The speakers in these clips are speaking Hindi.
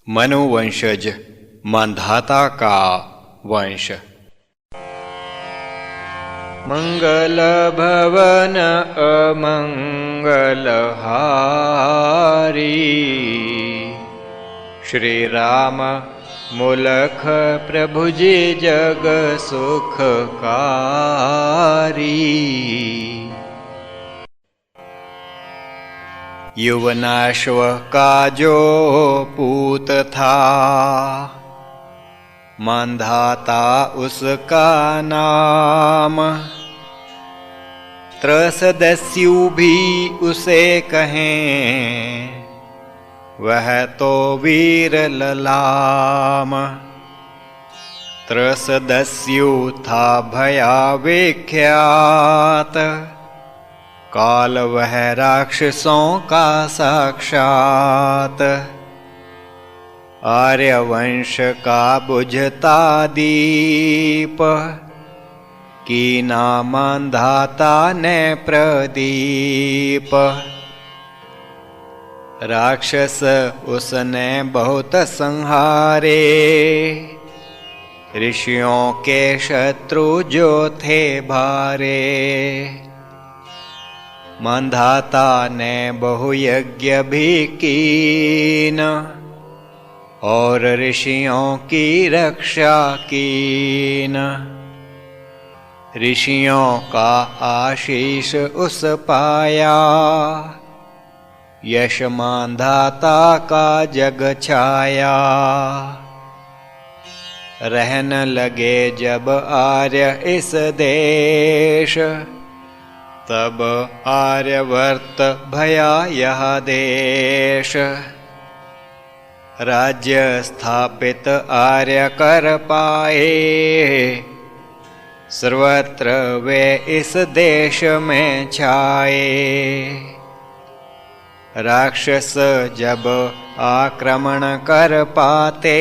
मनुवंशज मांधाता का वंश। मंगल भवन अमंगल हारी, श्री राम मुलख प्रभु जी जग सुखकारी। युवनाश्व का जो पूत था, मांधाता उसका नाम। त्रसदस्यु भी उसे कहें, वह तो वीर ललाम। त्रसदस्यु था भया विख्यात, काल वह राक्षसों का साक्षात। आर्यवंश का बुझता दीप, कीना मांधाता ने प्रदीप। राक्षस उसने बहुत संहारे, ऋषियों के शत्रु जो थे भारे। मांधाता ने बहुयज्ञ भी कीन, और ऋषियों की रक्षा कीन। ऋषियों का आशीष उस पाया, यश मांधाता का जग छाया। रहन लगे जब आर्य इस देश, तब आर्यवर्त भया यह देश। राज्य स्थापित आर्य कर पाए, सर्वत्र वे इस देश में छाए। राक्षस जब आक्रमण कर पाते,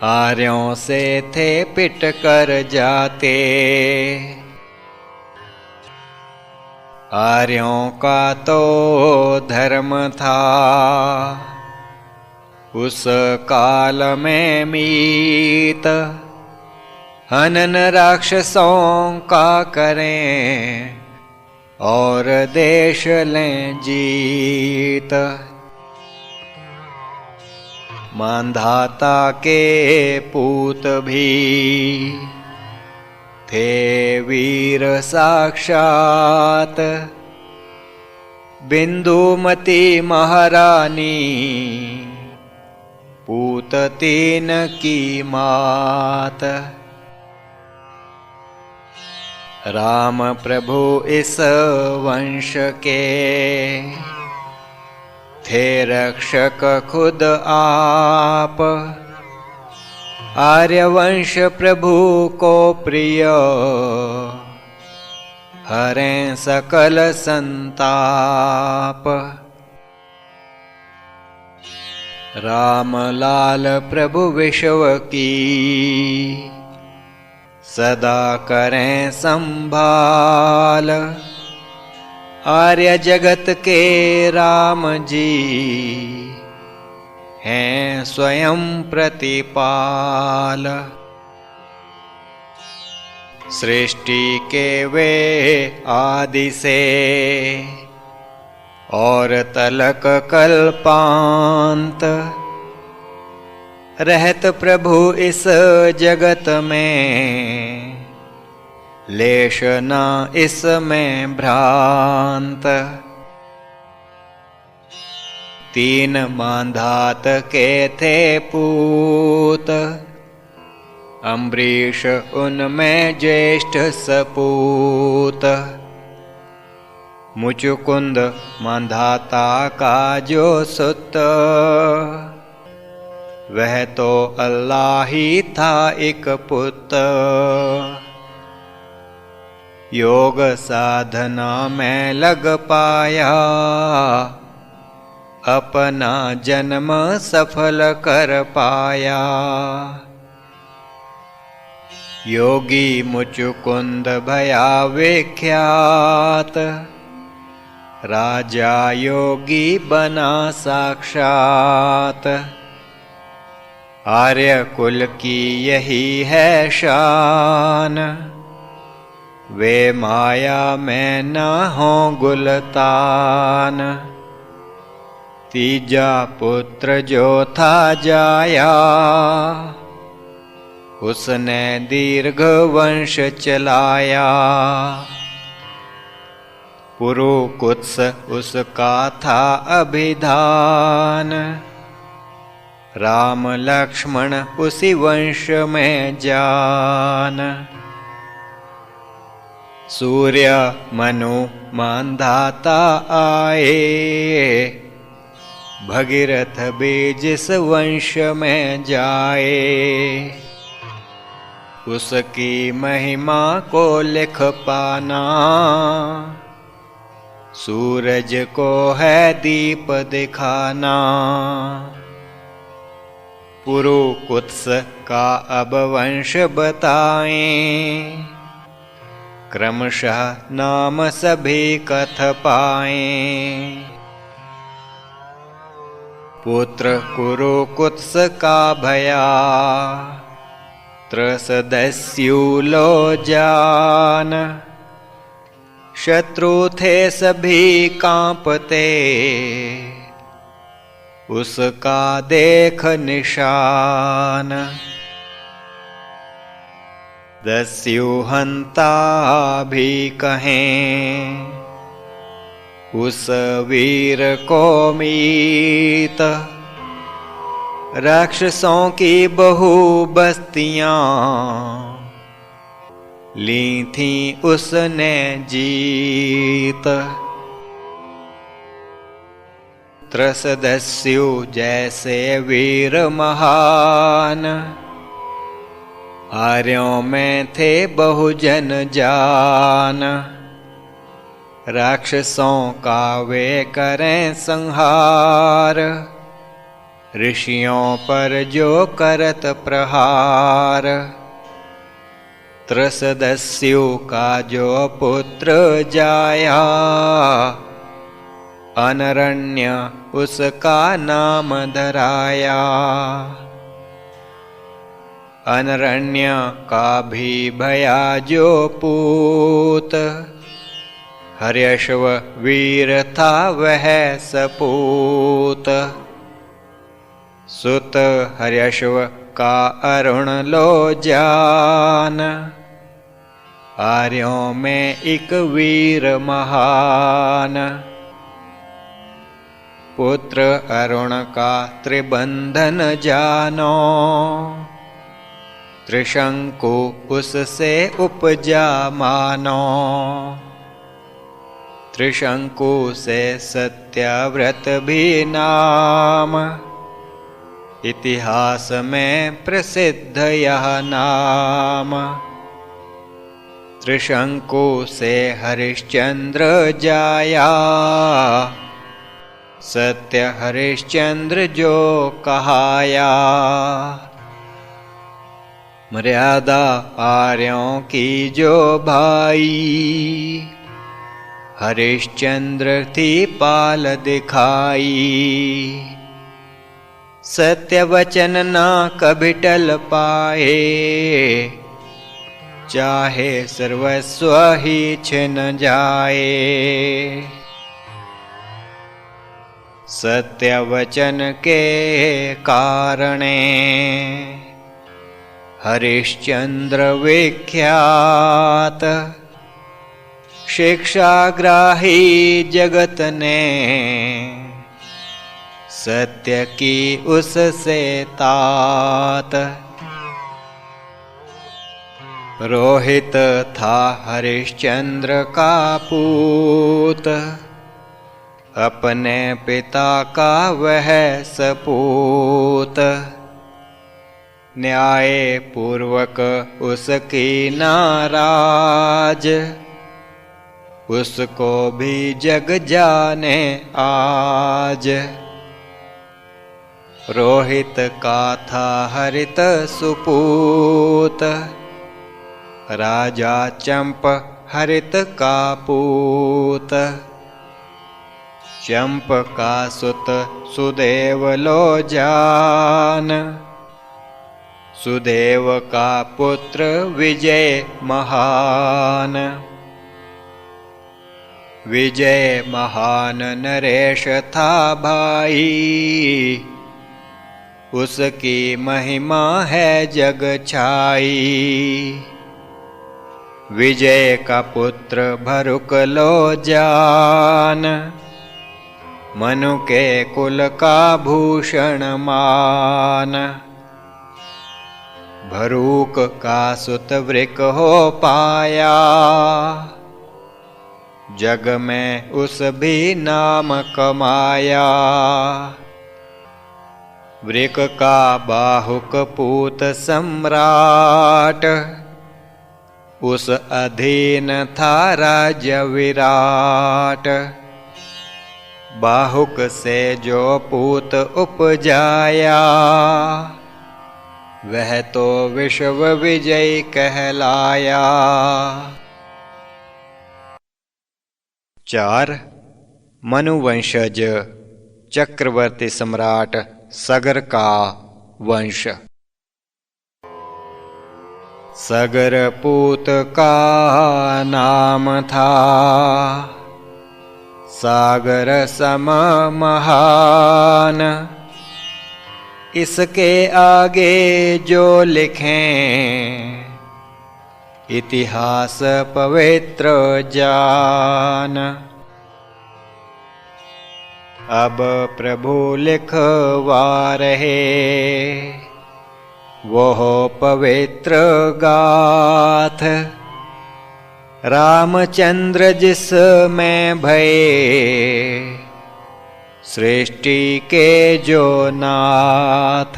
आर्यों से थे पिट कर जाते। आर्यों का तो धर्म था, उस काल में मीत। हनन राक्षसों का करें, और देश लें जीत। मांधाता के पूत भी थे वीर साक्षात। बिंदुमती महारानी पूत तीन की मात। राम प्रभु इस वंश के थे रक्षक खुद आप। आर्यवंश प्रभु को प्रिय, हरें सकल संताप। राम लाल प्रभु विश्व की, सदा करें संभाल। आर्य जगत के राम जी, हैं स्वयं प्रतिपाल। सृष्टि के वे आदि से, और तलक कल्पांत। रहत प्रभु इस जगत में, लेश न इसमें भ्रांत। तीन मांधात के थे पूत, अम्बरीश उनमें ज्येष्ठ सपूत। मुचुकुंद मांधाता का जो सुत, वह तो अल्लाह ही था एक पुत। योग साधना में लग पाया, अपना जन्म सफल कर पाया। योगी मुचुकुंद भया विख्यात, राजा योगी बना साक्षात। आर्य कुल की यही है शान, वे माया में न हो गुलतान। तीजा पुत्र जो था जाया, उसने दीर्घ वंश चलाया। पुरुकुत्स उसका था अभिधान, राम लक्ष्मण उसी वंश में जान। सूर्य मनु मानधाता आए, भगीरथ भी जिस वंश में जाए। उसकी महिमा को लिख पाना, सूरज को है दीप दिखाना। पुरुकुत्स का अब वंश बताएं, क्रमशः नाम सभी कथ पाएं। पुत्र कुरुकुत्स का भया, त्रसदस्यु लो जान। शत्रु थे सभी कांपते, उसका देख निशान। दस्यु हंता भी कहें, उस वीर को मीत। राक्षसों की बहु बस्तियां, ली थी उसने जीत। त्रसदस्यु जैसे वीर महान, आर्यों में थे बहुजन जान। राक्षसों का वे करें संहार, ऋषियों पर जो करत प्रहार। त्रसदस्यु का जो पुत्र जाया, अनरण्य उसका नाम धराया। अनरण्य का भी भया जो पूत, हर्यश्व वीर था वह सपूत। सुत हर्यश्व का अरुण लो जान, आर्यों में एक वीर महान। पुत्र अरुण का त्रिबंधन जानो, त्रिशंकु उससे उपजा मानो। त्रिशंकु से सत्यव्रत भी नाम, इतिहास में प्रसिद्ध यह नाम। त्रिशंकु से हरिश्चंद्र जाया, सत्य हरिश्चंद्र जो कहाया। मर्यादा आर्यों की जो भाई, हरिश्चंद्र थी पाल दिखाई। सत्य वचन ना कभी टल पाए, चाहे सर्वस्व ही छिन जाए। सत्य वचन के कारणे, हरिश्चंद्र विख्यात। शिक्षाग्राही जगत ने, सत्य की उससे तात। रोहित था हरिश्चंद्र का पूत, अपने पिता का वह सपूत। न्याय पूर्वक उसकी नाराज, उसको भी जग जाने आज। रोहित का था हरित सुपूत, राजा चंप हरित का पूत। चंपका सुत सुदेव लो जान, सुदेव का पुत्र विजय महान। विजय महान नरेश था भाई, उसकी महिमा है जग छाई। विजय का पुत्र भरुक लो जान, मनु के कुल का भूषण मान। भरूक का सुत वृक हो पाया, जग में उस भी नाम कमाया। वृक का बाहुक पूत सम्राट, उस अधीन था राज्य विराट। बाहुक से जो पूत उपजाया, वह तो विश्व विजय कहलाया। 4 मनुवंशज चक्रवर्ती सम्राट सगर का वंश। सगर पूत का नाम था, सागर सम महान। इसके आगे जो लिखें, इतिहास पवित्र जान। अब प्रभु लिखवा रहे, वो पवित्र गाथ। रामचंद्र जिसमें भये, सृष्टि के जो नाथ।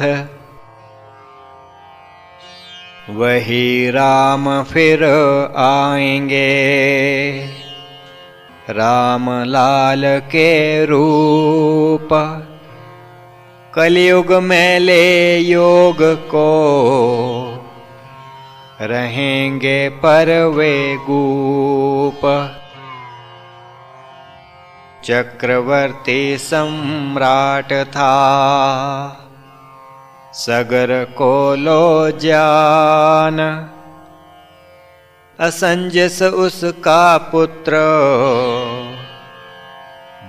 वही राम फिर आएंगे, राम लाल के रूप। कलयुग में ले योग को, रहेंगे पर वे गूप। चक्रवर्ती सम्राट था, सगर को लो जान। असंजस उसका पुत्र,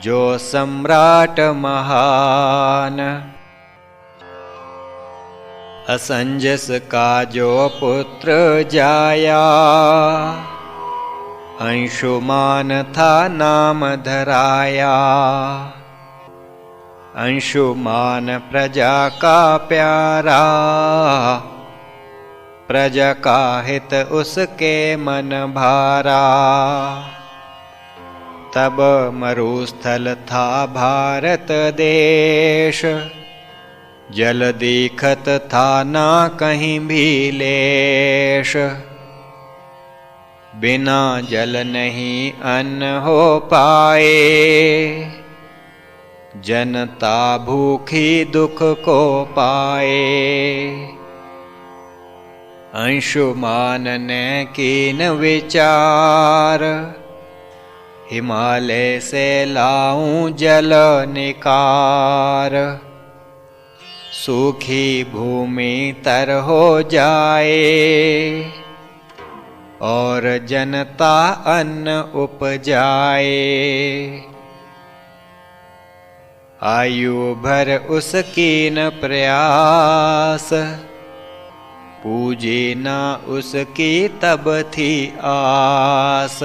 जो सम्राट महान। असंजस का जो पुत्र जाया, अंशुमान था नाम धराया। अंशुमान प्रजा का प्यारा, प्रजा का हित उसके मन भारा। तब मरुस्थल था भारत देश, जल दीखत था ना कहीं भी लेश। बिना जल नहीं अन्न हो पाए, जनता भूखी दुख को पाए। अंशुमान ने कीन विचार, हिमालय से लाऊं जल निकार। सूखी भूमि तर हो जाए, और जनता अन्न उपजाए। आयु भर उसकी न प्रयास, पूजी न उसकी तब थी आस।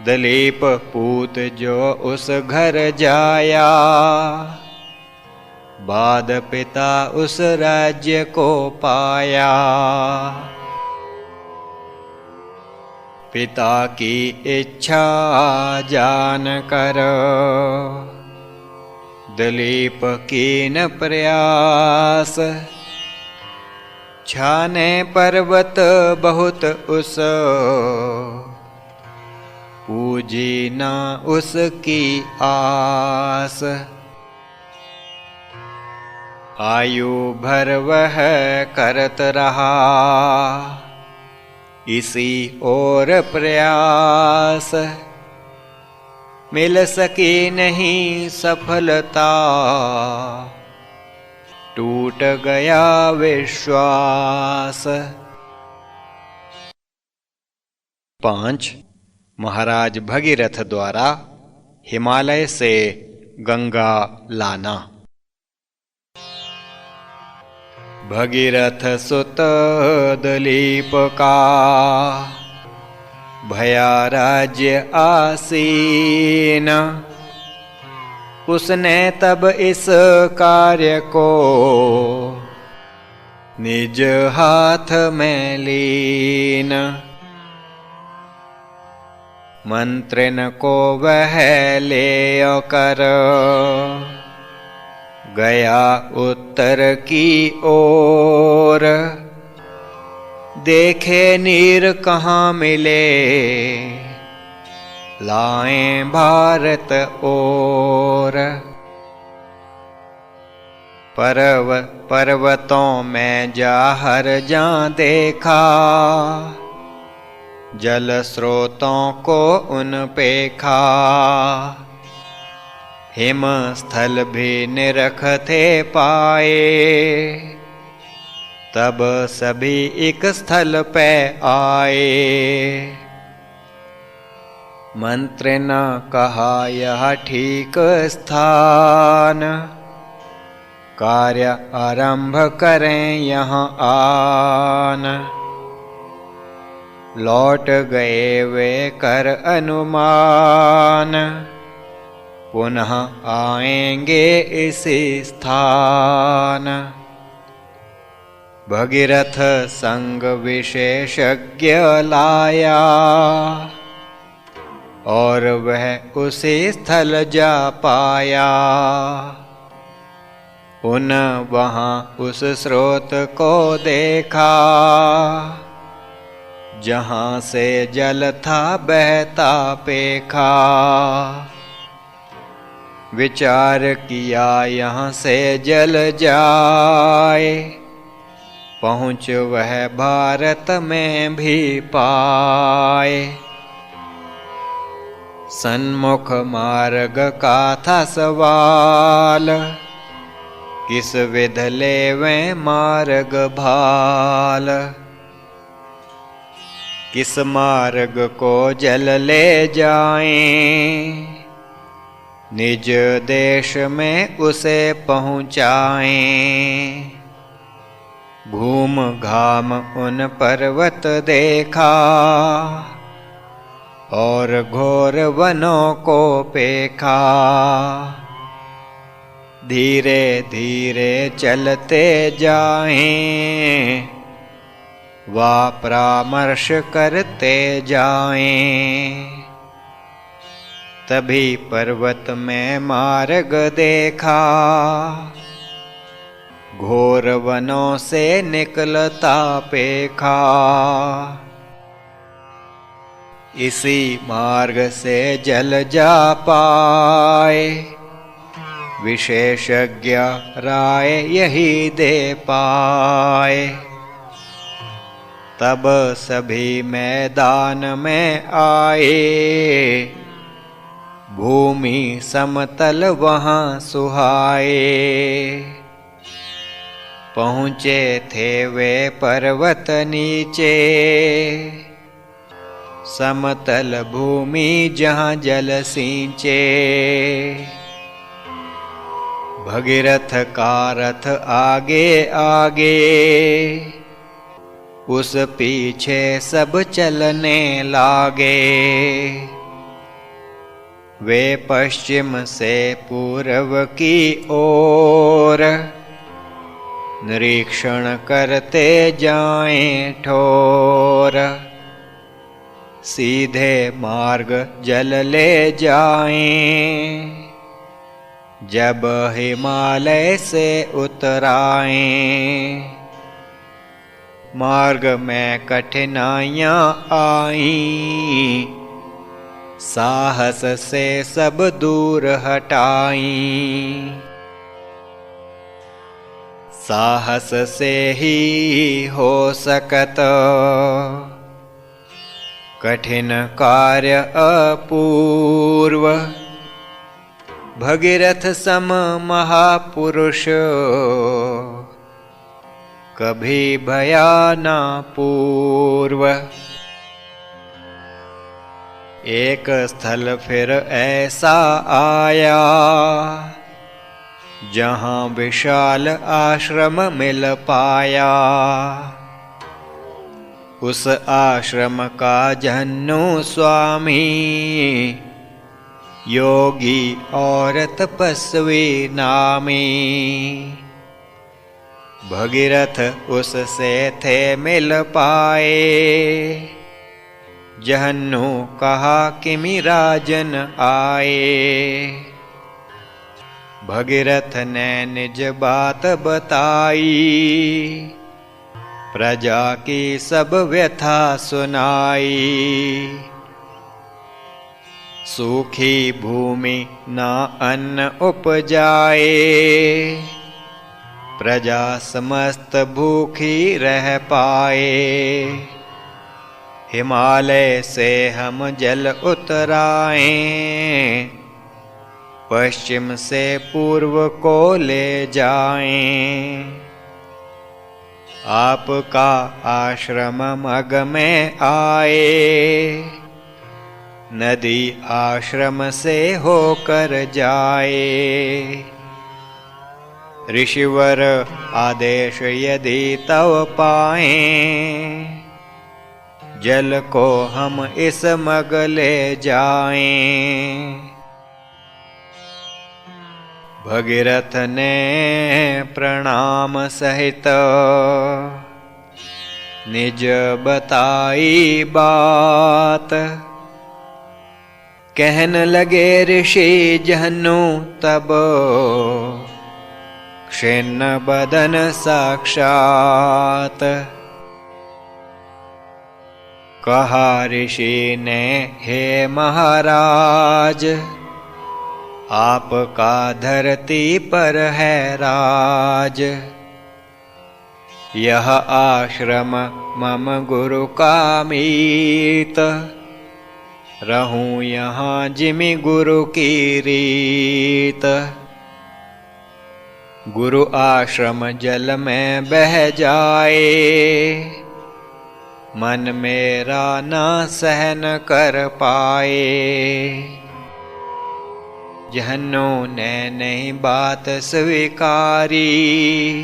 दलीप पूत जो उस घर जाया, बाद पिता उस राज्य को पाया। पिता की इच्छा जान कर, दलीप कीन प्रयास। छाने पर्वत बहुत उस, पूजी ना उसकी आस। आयु भर वह करत रहा, इसी ओर प्रयास। मिल सकी नहीं सफलता, टूट गया विश्वास। 5 महाराज भगीरथ द्वारा हिमालय से गंगा लाना। भगीरथ सुत दलीप का भया राज्य आसीन, उसने तब इस कार्य को निज हाथ में लीन। मंत्रिन को वह ले कर गया उत्तर की ओर, देखे नीर कहाँ मिले लाएं भारत ओर। पर्वतों में जा हर जा देखा, जल स्रोतों को उन पे खा। हिम स्थल भी निरख थे पाए, तब सभी एक स्थल पे आए। मंत्र न कहा यह ठीक स्थान, कार्य आरंभ करें यहाँ आन। लौट गए वे कर अनुमान, पुनः आएंगे इसी स्थान। भगीरथ संग विशेषज्ञ लाया, और वह उसी स्थल जा पाया। उन वहाँ उस स्रोत को देखा, जहाँ से जल था बहता पेखा। विचार किया यहाँ से जल जाए, पहुँच वह भारत में भी पाए। सन्मुख मार्ग का था सवाल, किस विध लेवें मार्ग भाल। किस मार्ग को जल ले जाएं, निज देश में उसे पहुँचाएं। घूम घाम उन पर्वत देखा, और घोर वनों को पेखा। धीरे धीरे चलते जाएं, वा परामर्श करते जाएं। तभी पर्वत में मार्ग देखा, घोर वनों से निकलता पेखा। इसी मार्ग से जल जा पाए, विशेषज्ञ राय यही दे पाए। तब सभी मैदान में आए, भूमि समतल वहाँ सुहाए। पहुँचे थे वे पर्वत नीचे, समतल भूमि जहाँ जल सींचे। भगीरथ का रथ आगे आगे, उस पीछे सब चलने लागे। वे पश्चिम से पूर्व की ओर, निरीक्षण करते जाएं ठोर। सीधे मार्ग जल ले जाएं, जब हिमालय से उतराएं। मार्ग में कठिनाइयाँ आईं, साहस से सब दूर हटाईं। साहस से ही हो सकत, कठिन कार्य अपूर्व। भगीरथ सम महापुरुष कभी भया न पूर्व। एक स्थल फिर ऐसा आया जहाँ विशाल आश्रम मिल पाया। उस आश्रम का जहन्नु स्वामी योगी और तपस्वी नामी। भगीरथ उससे थे मिल पाए। जहन्नु कहा किमि राजन आए। भगीरथ ने निज बात बताई। प्रजा की सब व्यथा सुनाई। सूखी भूमि ना अन्न उपजाए। प्रजा समस्त भूखी रह पाए। हिमालय से हम जल उतराएं। पश्चिम से पूर्व को ले जाएं। आपका आश्रम मग में आए। नदी आश्रम से होकर जाए। ऋषिवर आदेश यदि तव पाएं। जल को हम इस मग ले जाएं। भगीरथ ने प्रणाम सहित निज बताई बात। कहन लगे ऋषि जहन्नु तब क्षीण बदन साक्षात। कहा ऋषि ने हे महाराज आपका धरती पर है राज। यह आश्रम मम गुरु का मीत। रहूं यहाँ जिमि गुरु की रीत। गुरु आश्रम जल में बह जाए। मन मेरा ना सहन कर पाए। जहन्नु ने नहीं बात स्वीकारी।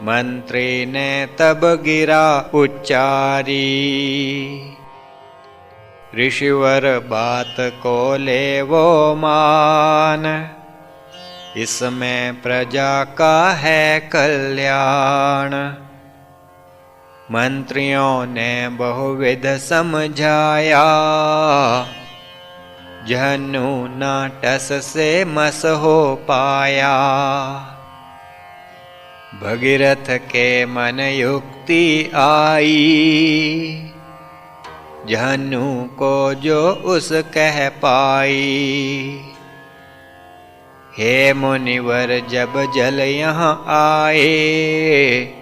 मंत्री ने तब गिरा उच्चारी। ऋषिवर बात को ले वो मान। इसमें प्रजा का है कल्याण। मंत्रियों ने बहुविध समझाया। जहन्नु ना टस से मस हो पाया। भगीरथ के मन युक्ति आई। जहन्नु को जो उस कह पाई। हे मुनिवर जब जल यहाँ आए।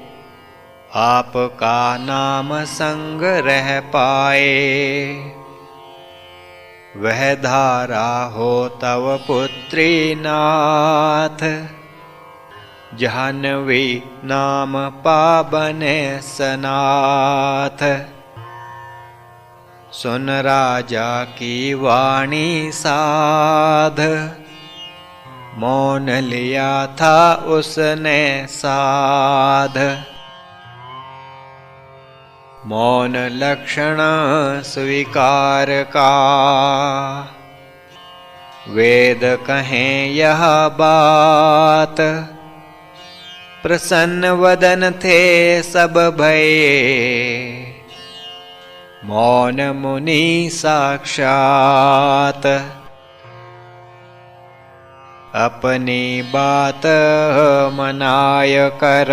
आपका नाम संग रह पाए। वह धारा हो तव पुत्री नाथ। जाह्नवी नाम पाबने सनाथ। सुन राजा की वाणी साध। मौन लिया था उसने साध। मौन लक्षण स्वीकार का। वेद कहें यह बात। प्रसन्न वदन थे सब भये। मौन मुनि साक्षात। अपनी बात मनाय कर।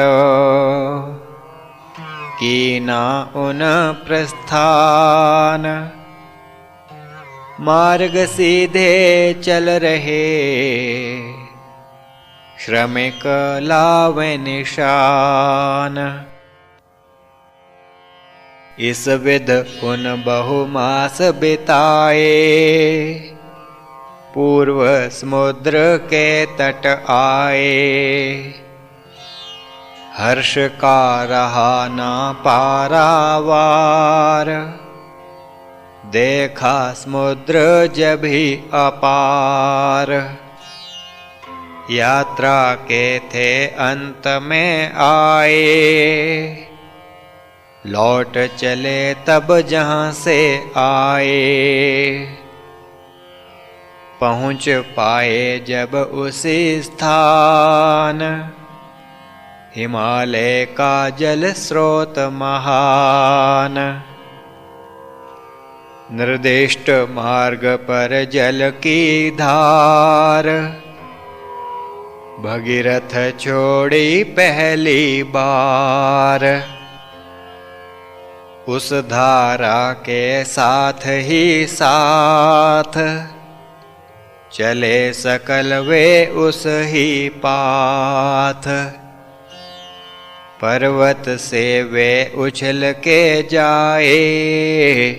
कीना उन प्रस्थान। मार्ग सीधे चल रहे। श्रमिक लावे निशान। इस विध उन बहुमास बिताए। पूर्व समुद्र के तट आए। हर्ष का रहा ना पारावार, देखा समुद्र जब ही अपार। यात्रा के थे अंत में आए, लौट चले तब जहाँ से आए। पहुँच पाए जब उसी स्थान, हिमालय का जल स्रोत महान। निर्दिष्ट मार्ग पर जल की धार, भगीरथ छोड़ी पहली बार। उस धारा के साथ ही साथ, चले सकल वे उस ही पाथ। पर्वत से वे उछल के जाए,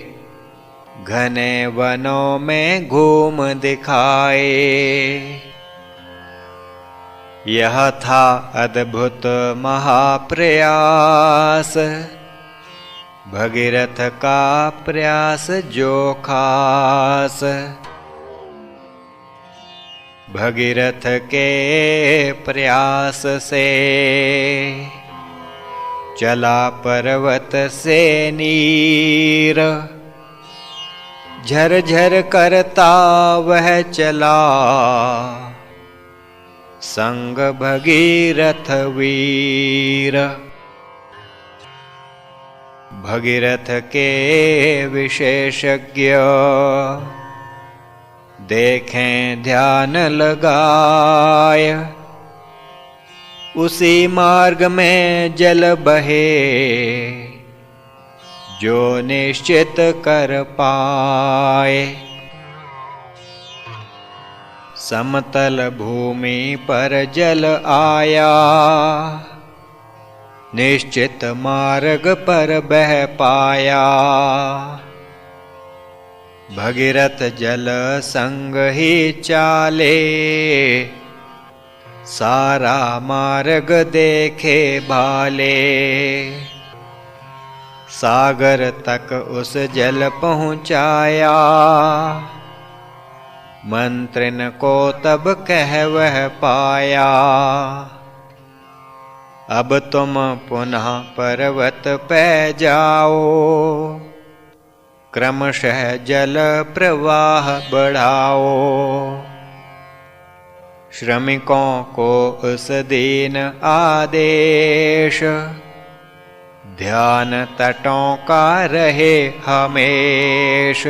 घने वनों में घूम दिखाए। यह था अद्भुत महाप्रयास, भगीरथ का प्रयास जो खास। भगीरथ के प्रयास से, चला पर्वत से नीर। झरझर करता वह चला, संग भगीरथ वीर। भगीरथ के विशेषज्ञ, देखें ध्यान लगाय। उसी मार्ग में जल बहे, जो निश्चित कर पाए। समतल भूमि पर जल आया, निश्चित मार्ग पर बह पाया। भगीरथ जल संग ही चाले, सारा मार्ग देखे भाले। सागर तक उस जल पहुँचाया, मंत्रिन को तब कह वह पाया। अब तुम पुनः पर्वत पे जाओ, क्रमशः जल प्रवाह बढ़ाओ। श्रमिकों को उस दिन आदेश, ध्यान तटों का रहे हमेश।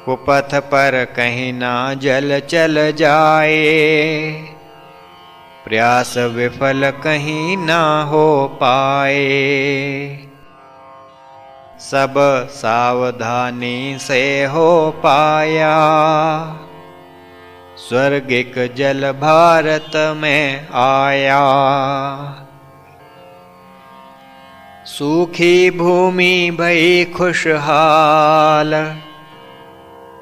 कुपथ पर कहीं ना जल चल जाए, प्रयास विफल कहीं ना हो पाए। सब सावधानी से हो पाया, स्वर्गिक जल भारत में आया। सूखी भूमि भई खुशहाल,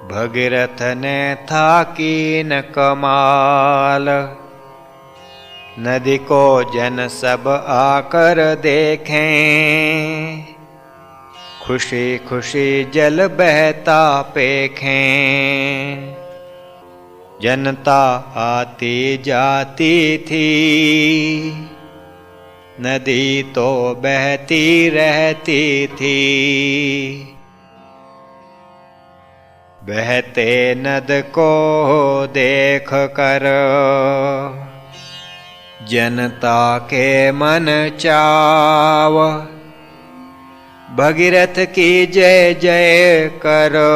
भगीरथ ने था कीन कमाल। नदी को जन सब आकर देखें, खुशी खुशी जल बहता पेखें। जनता आती जाती थी, नदी तो बहती रहती थी। बहते नद को देख कर, जनता के मन चाव। भगीरथ की जय जय करो,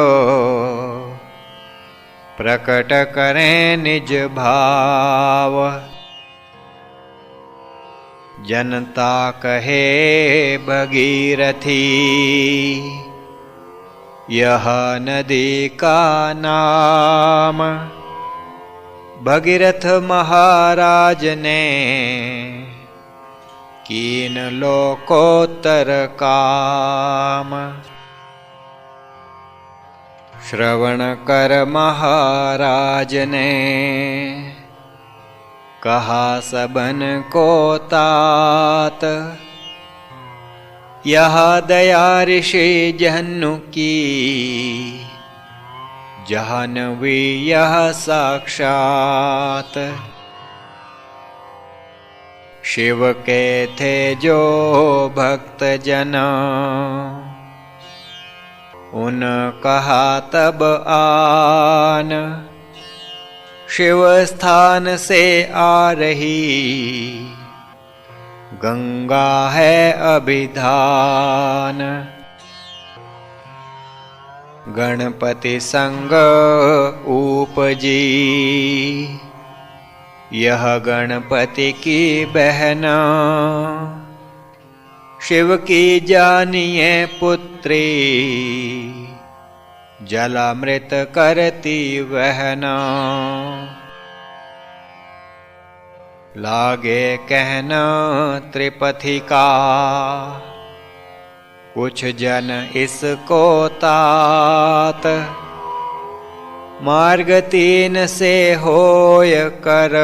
प्रकट करें निज भाव। जनता कहे भगीरथी, यह नदी का नाम। भगीरथ महाराज ने कीन लोकोत्तर काम। श्रवण कर महाराज ने, कहा सबन को तात। यह दया ऋषि जहन्नु की, जाह्नवी यह साक्षात। शिव के थे जो भक्त जन, उन कहा तब आन। शिव स्थान से आ रही, गंगा है अभिधान। गणपति संग उपजी, यह गणपति की बहना। शिव की जानिए पुत्री, जलामृत करती वहना। लागे कहना त्रिपथी का, कुछ जन इसको तात। मार्ग तीन से होय कर,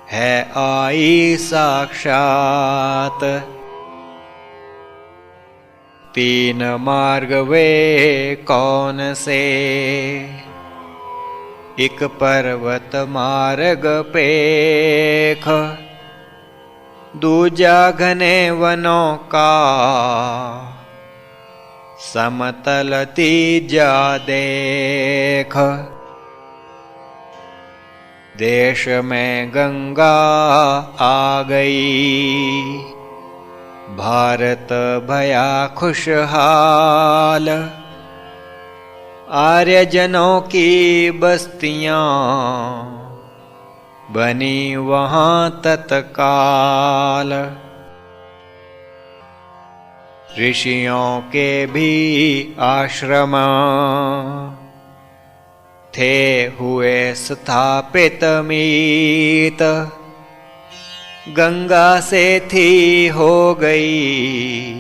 है आई साक्षात। तीन मार्ग वे कौन से, एक पर्वत मार्ग पेख। दूजा घने वनों का, समतल तीजा देख। देश में गंगा आ गई, भारत भया खुशहाल। आर्यजनों की बस्तियां, बनी वहाँ तत्काल। ऋषियों के भी आश्रम, थे हुए स्थापित मीत। गंगा से थी हो गई,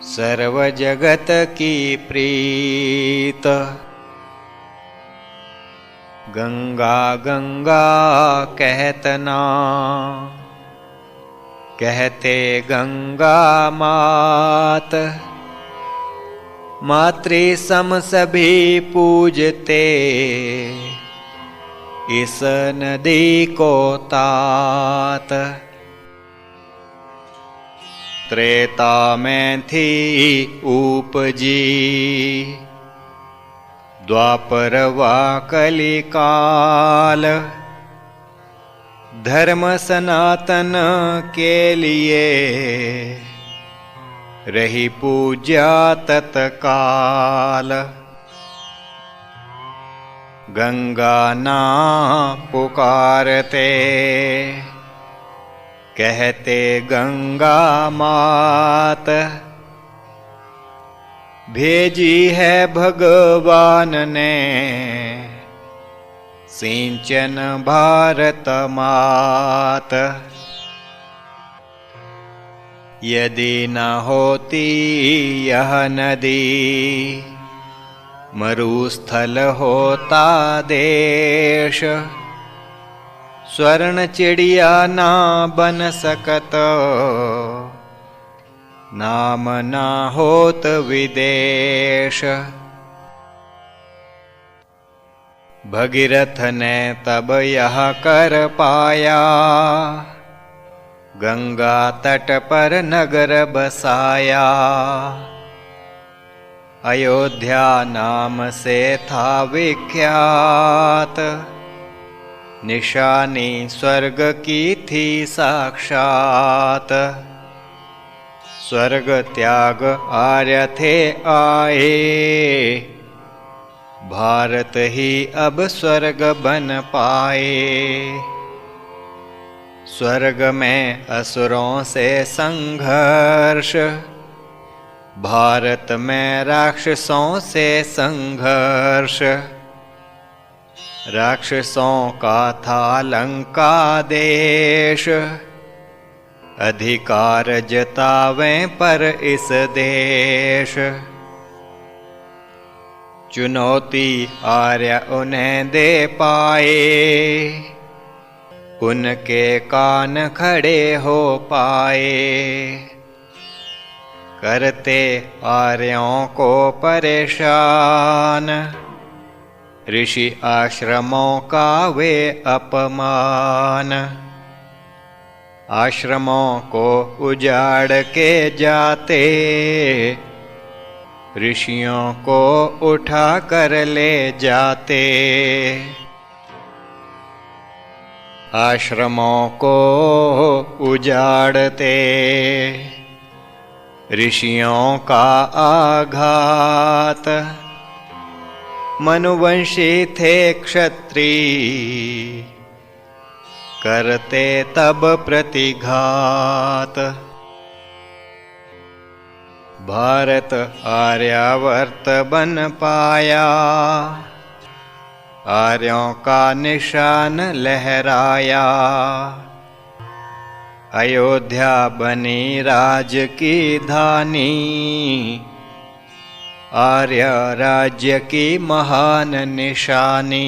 सर्व जगत की प्रीत। गंगा गंगा कहतना, कहते गंगा मात। मातृ सम सभी पूजते, इस नदी को तात। त्रेता में थी उपजी, द्वापर वा कलिकाल। धर्म सनातन के लिए, रही पूजा तत्काल। गंगा ना पुकारते, कहते गंगा मात। भेजी है भगवान ने, सिंचन भारत मात। यदि न होती यह नदी, मरुस्थल होता देश। स्वर्ण चिड़िया ना बन सकत, नाम ना होत विदेश। भगीरथ ने तब यह कर पाया, गंगा तट पर नगर बसाया। अयोध्या नाम से था विख्यात, निशानी स्वर्ग की थी साक्षात। स्वर्ग त्याग आर्य थे आए, भारत ही अब स्वर्ग बन पाए। स्वर्ग में असुरों से संघर्ष, भारत में राक्षसों से संघर्ष। राक्षसों का था लंका देश, अधिकार जतावें पर इस देश। चुनौती आर्य उन्हें दे पाए, उनके कान खड़े हो पाए। करते आर्यों को परेशान, ऋषि आश्रमों का वे अपमान। आश्रमों को उजाड़ के जाते, ऋषियों को उठा कर ले जाते। आश्रमों को उजाड़ते, ऋषियों का आघात। मनुवंशी थे क्षत्रिय, करते तब प्रतिघात। भारत आर्यावर्त बन पाया, आर्यों का निशान लहराया। अयोध्या बनी राज की धानी, आर्य राज्य की महान निशानी।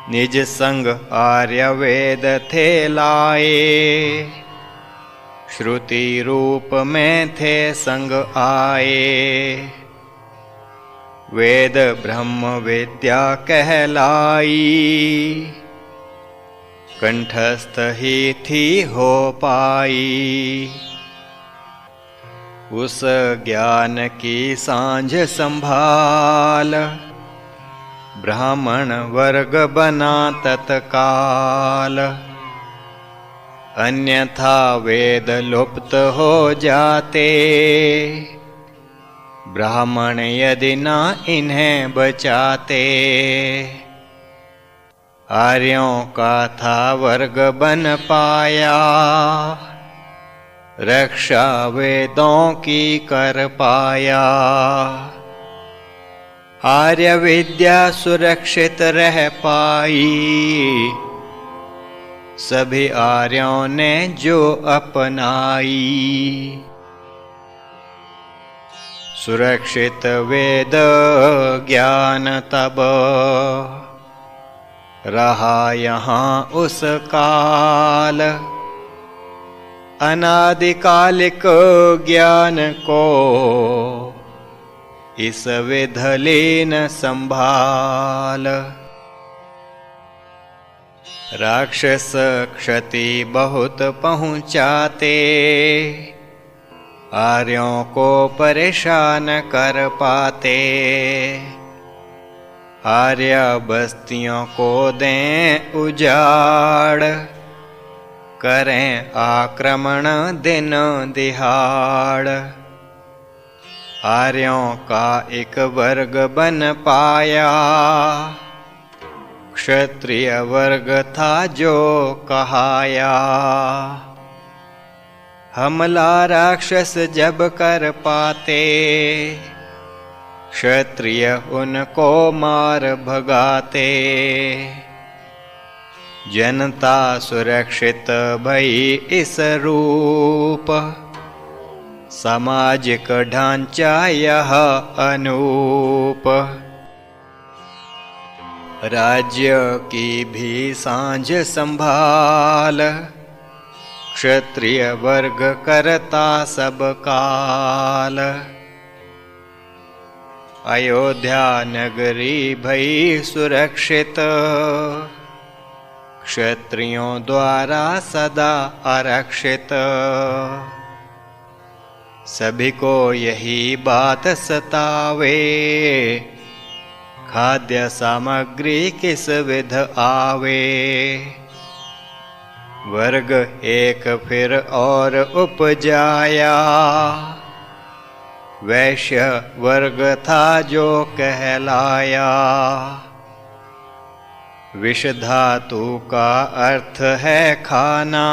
निज संग आर्य वेद थे लाए, श्रुति रूप में थे संग आए। वेद ब्रह्म विद्या कहलाई, कंठस्थ ही थी हो पाई। उस ज्ञान की सांझ संभाल, ब्राह्मण वर्ग बना तत्काल। अन्यथा वेद लुप्त हो जाते, ब्राह्मण यदि न इन्हें बचाते। आर्यों का था वर्ग बन पाया, रक्षा वेदों की कर पाया। आर्य विद्या सुरक्षित रह पाई, सभी आर्यों ने जो अपनाई। सुरक्षित वेद ज्ञान तब, रहा यहाँ उस काल। अनादिकालिक ज्ञान को, इस विध लीन संभाल। राक्षस क्षति बहुत पहुँचाते, आर्यों को परेशान कर पाते। आर्य बस्तियों को दें उजाड़, करें आक्रमण दिन दिहाड़। आर्यों का एक वर्ग बन पाया, क्षत्रिय वर्ग था जो कहाया। हमला राक्षस जब कर पाते, क्षत्रिय उनको मार भगाते। जनता सुरक्षित भई इस रूप, सामाजिक ढांचा यह अनूप। राज्य की भी सांझ संभाल, क्षत्रिय वर्ग करता सब काल। अयोध्या नगरी भई सुरक्षित, क्षत्रियों द्वारा सदा आरक्षित। सभी को यही बात सतावे, खाद्य सामग्री किस विध आवे। वर्ग एक फिर और उपजाया, वैश्य वर्ग था जो कहलाया। विष धातु का अर्थ है खाना,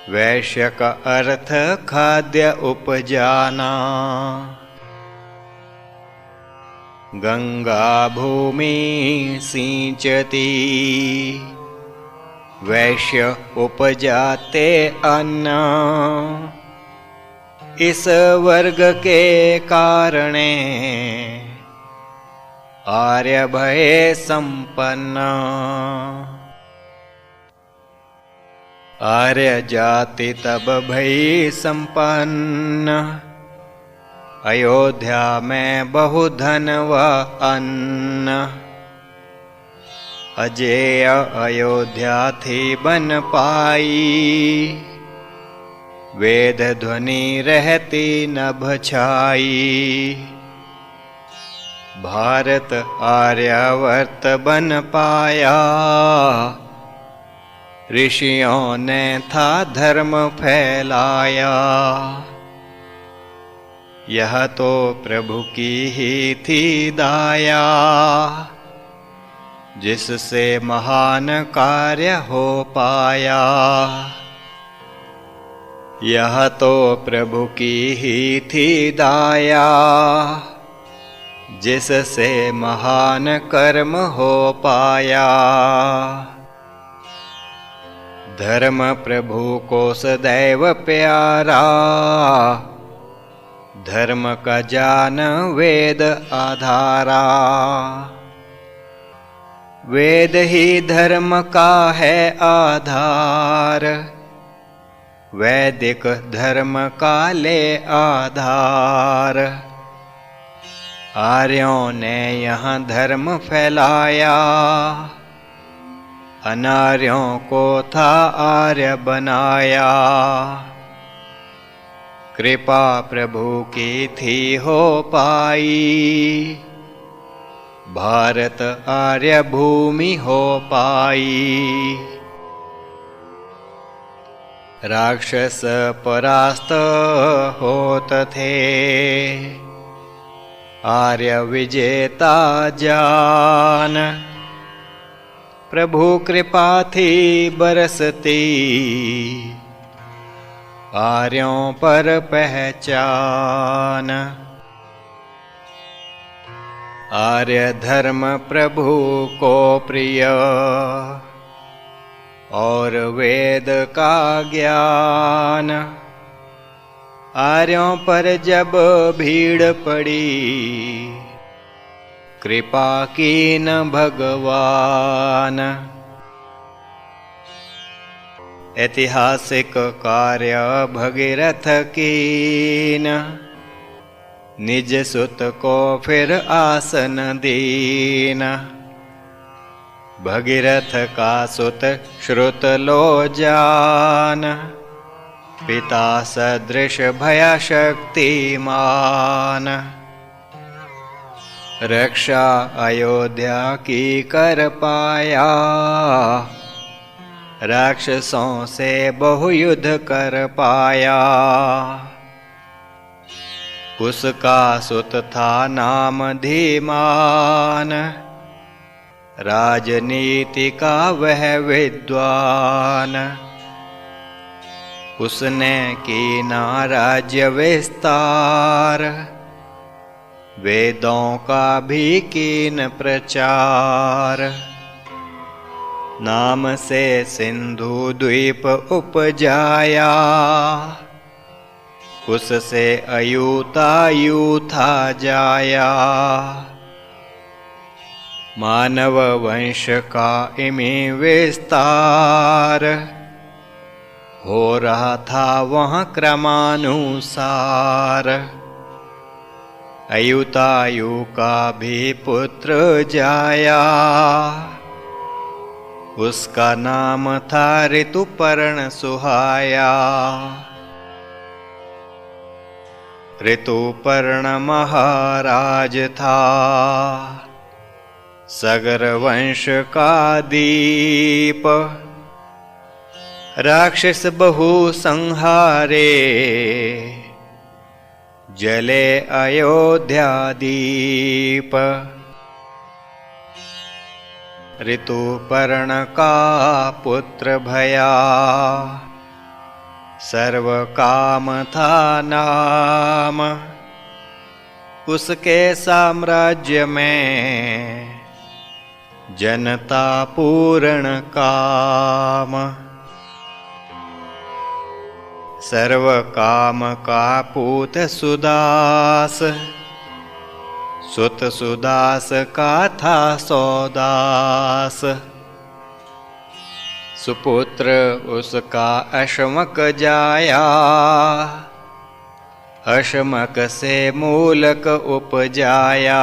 वैश्य का अर्थ खाद्य उपजाना। गंगा भूमि सिंचती, वैश्य उपजाते अन्न। इस वर्ग के कारणे आर्य भये संपन्न। आर्य जाति तब भई संपन्न, अयोध्या में बहु धन व अन्न। अजेय अयोध्या थी बन पाई, वेद ध्वनि रहती नभ छाई। भारत आर्यावर्त बन पाया, ऋषियों ने था धर्म फैलाया। यह तो प्रभु की ही थी दाया, जिससे महान कार्य हो पाया। यह तो प्रभु की ही थी दाया, जिससे महान कर्म हो पाया। धर्म प्रभु को सदैव प्यारा, धर्म का जान वेद आधारा। वेद ही धर्म का है आधार, वैदिक धर्म का ले आधार। आर्यों ने यहाँ धर्म फैलाया, अनार्यों को था आर्य बनाया। कृपा प्रभु की थी हो पाई, भारत आर्य भूमि हो पाई। राक्षस परास्त होत थे, आर्य विजेता जान। प्रभु कृपा थी बरसती, आर्यों पर पहचान। आर्य धर्म प्रभु को प्रिय, और वेद का ज्ञान। आर्यों पर जब भीड़ पड़ी, कृपा कीन भगवान। ऐतिहासिक कार्य भगीरथ कीन, निज सुत को फिर आसन दीन। भगीरथ का सुत श्रुत लो जान, पिता सदृश भया शक्तिमान। रक्षा अयोध्या की कर पाया, राक्षसों से बहुयुद्ध कर पाया। उसका सुत था नाम धीमान, राजनीति का वह विद्वान। उसने कीना राज्य विस्तार, वेदों का भी कीन प्रचार। नाम से सिंधु द्वीप उपजाया, उससे अयूतायु था जाया। मानव वंश का इमें विस्तार, हो रहा था वहाँ क्रमानुसार। अयूतायु का भी पुत्र जाया, उसका नाम था ऋतुपर्ण सुहाया। ऋतुपर्ण महाराज था, सगर वंश का दीप। राक्षस बहु संहारे, जले अयोध्या दीप। ऋतुपर्ण का पुत्र भया, सर्व काम था नाम। उसके साम्राज्य में जनता पूर्ण काम। सर्व काम का पूत सुदास, सुत सुदास का था सौदास। सुपुत्र उसका अशमक जाया, अशमक से मूलक उपजाया।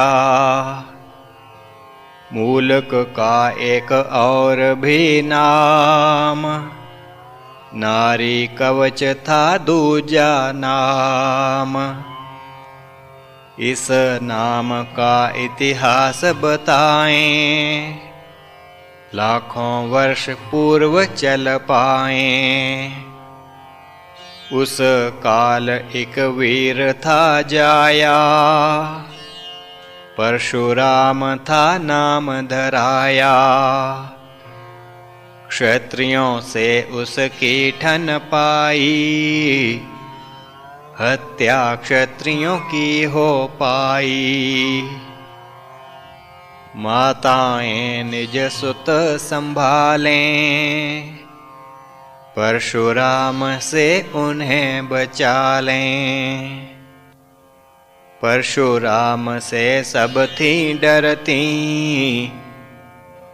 मूलक का एक और भी नाम, नारी कवच था दूजा नाम। इस नाम का इतिहास बताएं, लाखों वर्ष पूर्व चल पाएं। उस काल एक वीर था जाया, परशुराम था नाम धराया। क्षत्रियों से उसकी ठन पाई, हत्या क्षत्रियों की हो पाई। माताएं निज सुत संभालें, परशुराम से उन्हें बचा लें। परशुराम से सब थी डरती,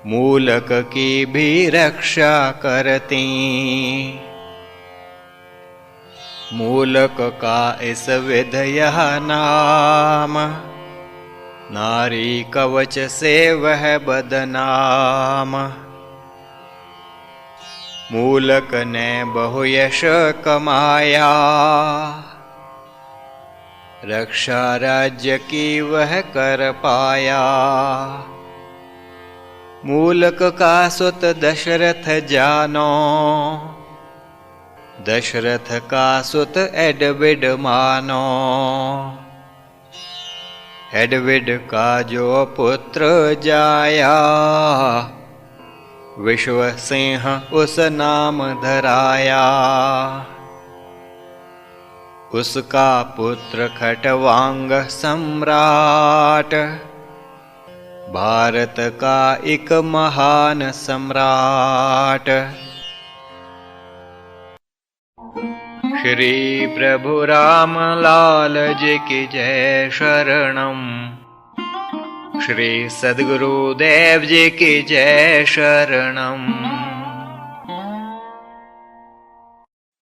मूलक की भी रक्षा करती। मूलक का इस विध यह नाम, नारी कवच से वह बदनाम। मूलक ने बहु यश कमाया, रक्षा राज्य की वह कर पाया। मूलक का सुत दशरथ जानो, दशरथ का सुत एडविड मानो। एडविड का जो पुत्र जाया, विश्व सिंह उस नाम धराया। उसका पुत्र खटवांग सम्राट, भारत का एक महान सम्राट। श्री प्रभु राम लाल जी की जय शरणम। श्री सद्गुरुदेव जी की जय शरणम।